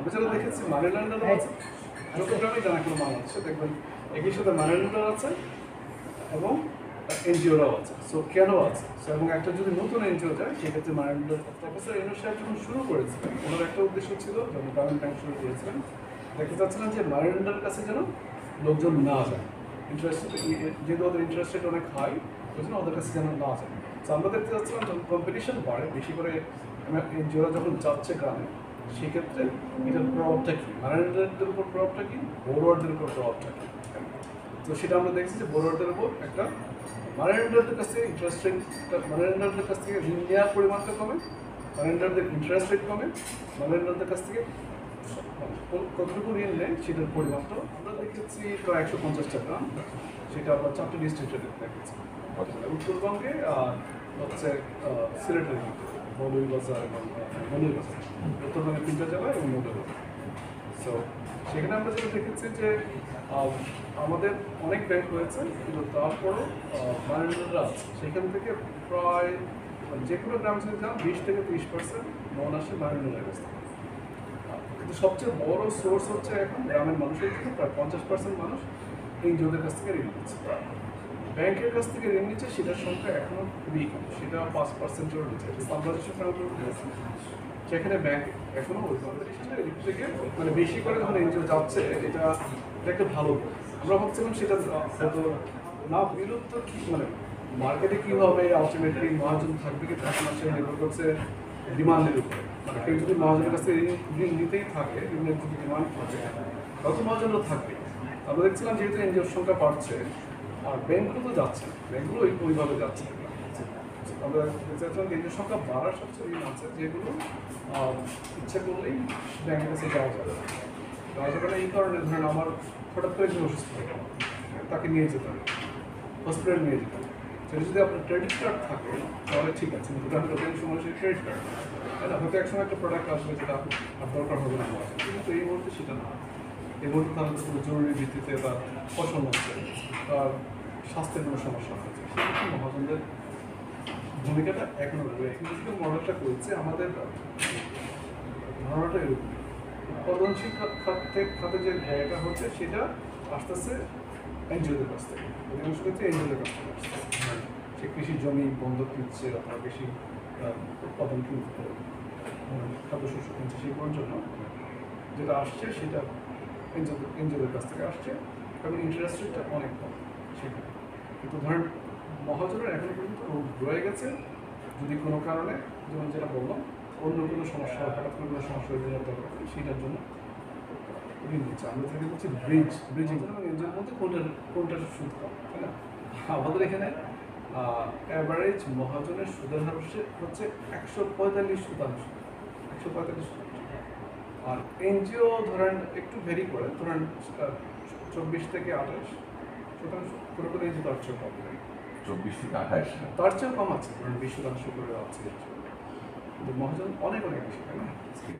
আমরা যেটা দেখেছি মানি ল্যান্ডারও আছে, চট্টগ্রামে জানা কোনো বাংলাদেশে দেখবেন একই সাথে মানি ল্যান্ডার আছে এবং এনজিওরাও আছে। সো কেন আছে? সো এবং একটা যদি নতুন এনজিও যায় সেক্ষেত্রে মানি ল্যান্ডার প্রফেসর ইউনূস সাহেব যখন শুরু করেছিলেন ওনার একটা উদ্দেশ্য ছিল, যখন গ্রামীণ ব্যাংক শুরু করেছিলেন, দেখতে চাচ্ছিলেন যে মানি ল্যান্ডারের কাছে যেন লোকজন না যায়, ইন্টারেস্ট যেহেতু ওদের ইন্টারেস্ট রেট অনেক হাই, ওই জন্য ওদের কাছে যেন না যায়। তো আমরা দেখতে চাচ্ছিলাম যখন কম্পিটিশন বাড়ে বেশি করে এনজিওরা যখন যাচ্ছে গ্রামে, সেক্ষেত্রে এটার প্রভাবটা কী, মানি ল্যান্ডারদের উপর প্রভাবটা কী, বড়োয়ারদের উপর প্রভাবটা কী। তো সেটা আমরা দেখছি যে বড়োয়ারদের উপর একটা মানি ল্যান্ডারদের কাছ থেকে ইন্টারেস্ট রেট, মানি ল্যান্ডারদের কাছ থেকে ঋণ নেওয়ার পরিমাণটা কমে, মানি ল্যান্ডারদের ইন্টারেস্ট রেট কমে, মানি ল্যান্ডারদের কাছ থেকে কতটুকু ঋণ নেয় সেটার পরিমাণটা আমরা দেখেছি প্রায় 150টা গ্রাম, সেটা আমরা 4টে ডিস্ট্রিক্টে দেখেছি, উত্তরবঙ্গে আর হচ্ছে সিলেটের মধ্যে মৌলভীবাজার এবং মৌলভীবাজার, উত্তরবঙ্গের 3টা জেলা এবং মৌলভীবাজার। সো সেখানে আমরা যেটা দেখেছি যে আমাদের অনেক ব্যাংক রয়েছে, কিন্তু তারপরও মানি ল্যান্ডাররা আছে, সেখান থেকে প্রায় যে কোনো গ্রামে যদি যান 20 থেকে 30% লোন আসে মানি ল্যান্ডারের কাছ থেকে। কিন্তু সবচেয়ে বড় সোর্স হচ্ছে এখন গ্রামের মানুষের থেকে প্রায় 50% মানুষ এনজিওদের কাছ থেকে ঋণ নিচ্ছে। ব্যাংকের কাছ থেকে ঋণ নিচ্ছে সেটার সংখ্যা এখনও খুবই কম, সেটা 5%-এরও নিচ্ছে। বাংলাদেশের সেখানে ব্যাংক এখনও ওই কম্পিটিশনের দিক থেকে মানে বেশি করে যখন এনজিও যাচ্ছে, এটা একটা ভালো। আমরা ভাবছিলাম সেটা হয়তো না বিরুদ্ধ কি মানে মার্কেটে কী হবে, আলটিমেটলি মহাজন থাকবে কি থাকবে না, সেটা নির্ভর করছে ডিমান্ডের উপরে। মানে কেউ যদি মহাজনের কাছে ঋণ নিতেই থাকে, ঋণের যদি ডিমান্ড থাকে, তত মহাজনও থাকবে। আমরা দেখছিলাম যেহেতু এনজিওর সংখ্যা বাড়ছে আর ব্যাংকগুলো তো যাচ্ছে, ব্যাংকগুলো ওইভাবে যাচ্ছে। আমরা দেখছিলাম এনজিওর সংখ্যা বাড়ার সবচেয়ে ঋণ আছে যেগুলো ইচ্ছে করলেই ব্যাংকের কাছে যাওয়া যাবে না। এই কারণে ধরেন আমার হঠাৎ করে একজন অসুস্থ হয়ে গেল, তাকে নিয়ে যেতে হবে, হসপিটালে নিয়ে যেতে হবে। সেটা যদি আপনার ক্রেডিট কার্ড থাকে তাহলে ঠিক আছে, কিন্তু আমি তো সময় সেই ক্রেডিট কার্ড, তাই না? হয়তো একসময় একটা প্রোডাক্ট আসবে যেটা আর দরকার হবে না, কিন্তু এই মুহূর্তে সেটা না। এই মুহূর্তে তাহলে কোনো জরুরি ভিত্তিতে বা ফসল হচ্ছে, তার স্বাস্থ্যের কোনো সমস্যা হচ্ছে, সেক্ষেত্রে মহাজনদের ভূমিকাটা এখনও রয়েছে। কিন্তু মডেলটা করেছে আমাদের ধারণাটা এরকম, উৎপাদনশীল খাতে যে ব্যয়টা হচ্ছে সেটা আস্তে আস্তে এনজিওদের কাছ থেকে, অধিকাংশ ক্ষেত্রে এনজিওদের কাছ থেকে আসছে। সে কৃষি জমি বন্ধক নিচ্ছে অথবা কৃষি উৎপাদন কিনতে খাদ্যশস্য কিনছে, সেগুলোর জন্য যেটা আসছে সেটা এনজিওদের কাছ থেকে আসছে, কারণ ইন্টারেস্ট রেটটা অনেক কম সেখানে। কিন্তু ধরেন মহাজনের এখনো পর্যন্ত রয়ে গেছে, যদি কোনো কারণে যেমন যেটা বললাম অন্য কোনো সমস্যা, হঠাৎ করে কোনো সমস্যা হয়ে যাওয়ার দরকার হয় সেটার জন্য ঋণ দিচ্ছে। আমরা থেকে হচ্ছে ব্রিজিং এবং এনজিওর মধ্যে কোনটার সুদ কম, তাই না? আমাদের এখানে অ্যাভারেজ মহাজনের সুদের হার হচ্ছে 145%, 145%। আর এনজিও ধরেন একটু ভেরি করে, ধরেন 24 থেকে 28%, কোনো কোনো এনজিও তার চেয়েও কম, 24 থেকে 28, তার চেয়েও কম আছে, ধরেন 20% করে আছে। কিন্তু মহাজন অনেক অনেক বেশি, তাই না?